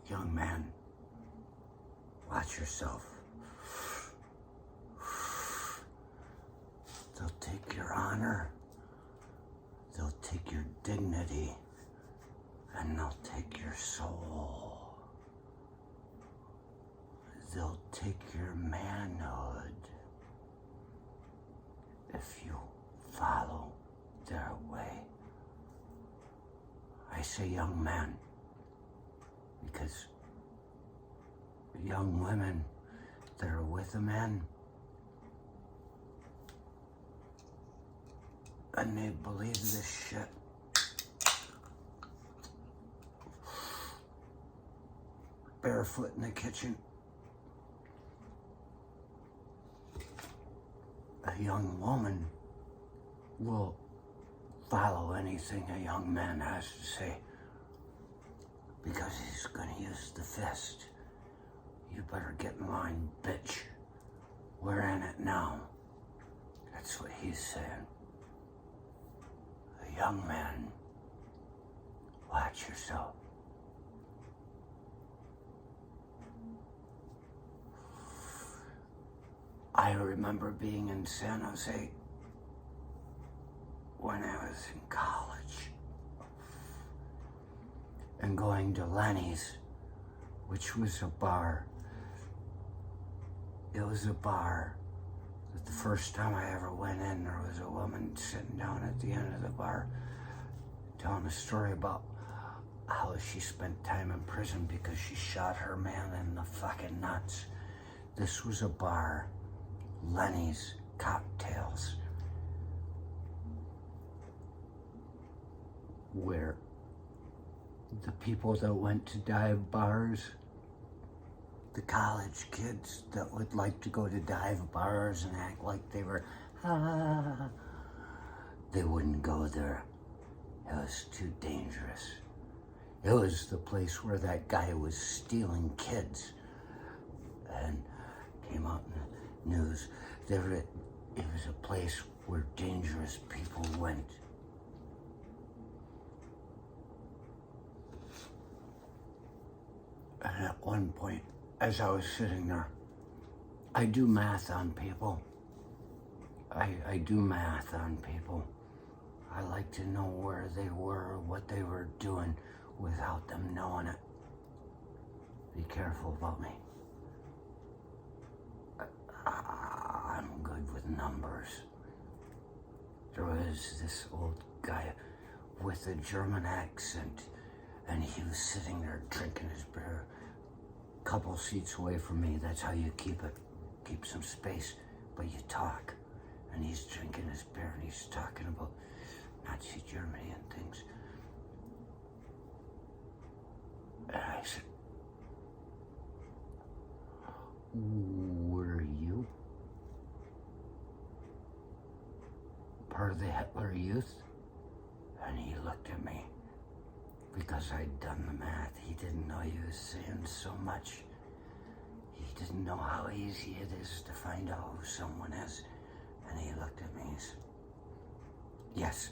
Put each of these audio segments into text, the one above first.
Young man, watch yourself. They'll take your honor, they'll take your dignity, and they'll take your soul. They'll take your manhood if you follow their way. I say young man because young women that are with a man and they believe this shit. Barefoot in the kitchen. A young woman will follow anything a young man has to say because he's gonna use the fist. You better get in line, bitch. We're in it now. That's what he's saying. A young man, watch yourself. I remember being in San Jose when I was in college and going to Lenny's, which was a bar. It was a bar that the first time I ever went in, there was a woman sitting down at the end of the bar telling a story about how she spent time in prison because she shot her man in the fucking nuts. This was a bar, Lenny's Cocktails, where the people that went to dive bars, the college kids that would like to go to dive bars and act like they were, they wouldn't go there. It was too dangerous. It was the place where that guy was stealing kids and came out in the news. It was a place where dangerous people went. And at one point, as I was sitting there, I do math on people. I do math on people. I like to know where they were, what they were doing without them knowing it. Be careful about me. I'm good with numbers. There was this old guy with a German accent, and he was sitting there drinking his beer a couple seats away from me. That's how you keep some space, but you talk. And he's drinking his beer and he's talking about Nazi Germany and things. And I said, were you part of the Hitler Youth? And he looked at me because I'd done the math. He didn't know he was saying so much. He didn't know how easy it is to find out who someone is. And he looked at me and said, yes,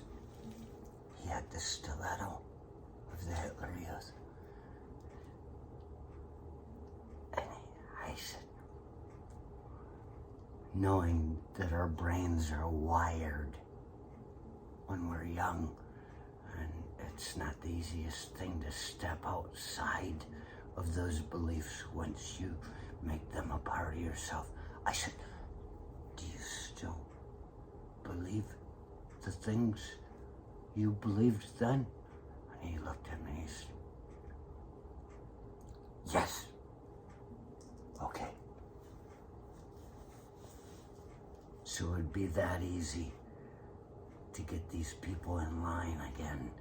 he had the stiletto of the Hitler Youth. And I said, knowing that our brains are wired when we're young, and it's not the easiest thing to step outside of those beliefs once you make them a part of yourself. I said, do you still believe the things you believed then? And he looked at me and he said, yes. Okay. So it'd be that easy to get these people in line again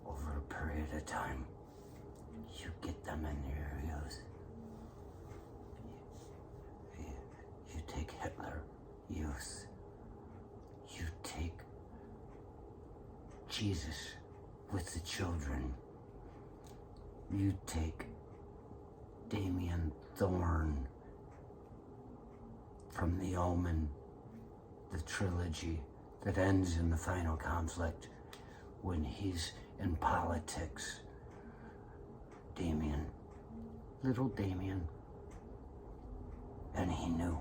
over a period of time. You get them in your youth. You take Hitler Youth. You take Jesus with the children. You take Damien Thorne from The Omen, the trilogy that ends in the final conflict when he's in politics Damien, little Damien, and he knew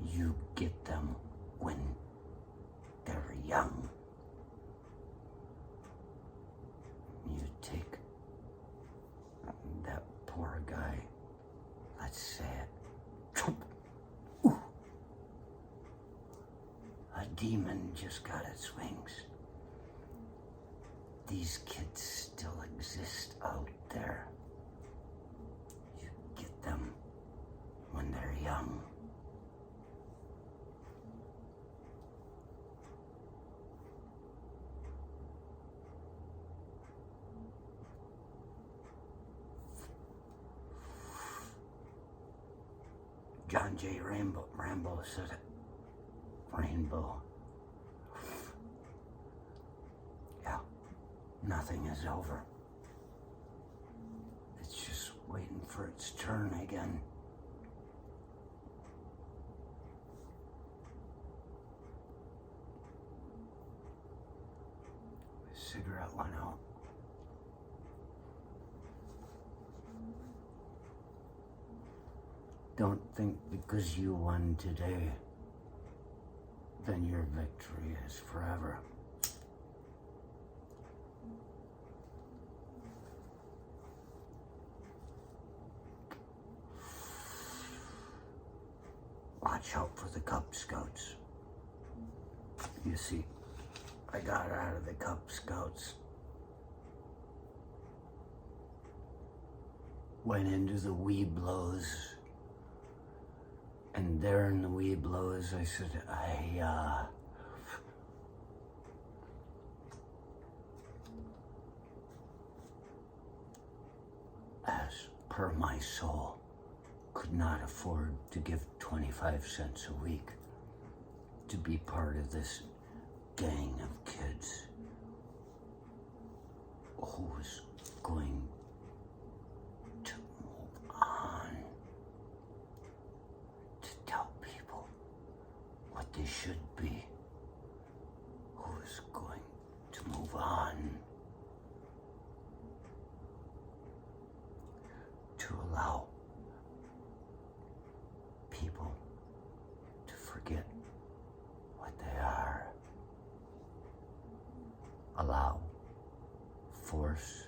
you get them when they're young. You take that poor guy, let's say it, ooh, a demon just got its wings. These kids still exist out there. You get them when they're young. John J. Rambo said it. Rainbow. Yeah, nothing is over. It's just waiting for its turn again. The cigarette went out. Don't think because you won today, then your victory is forever. Watch out for the Cub Scouts. You see, I got out of the Cub Scouts. Went into the Weeblos. And there in the Weeblos, I said, as per my soul, could not afford to give 25 cents a week to be part of this gang of kids who was going to move on, to tell people what they should be, who was going to move on, to allow people to forget what they are, allow force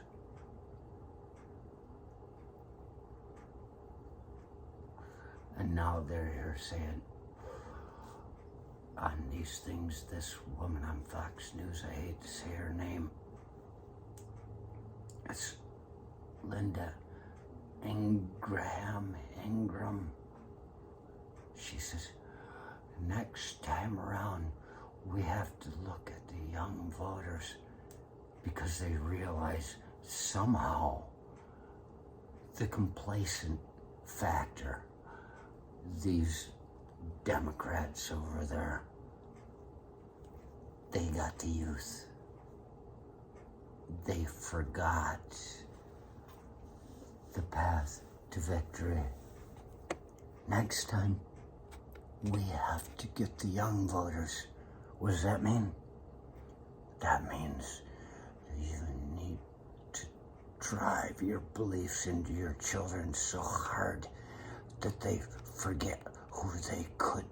and now they're here saying on these things, this woman on Fox News, I hate to say her name, it's Linda Ingram. She says, next time around, we have to look at the young voters because they realize somehow the complacent factor, these Democrats over there, they got the youth. They forgot the path to victory. Next time, we have to get the young voters. What does that mean? That means you need to drive your beliefs into your children so hard that they forget who they could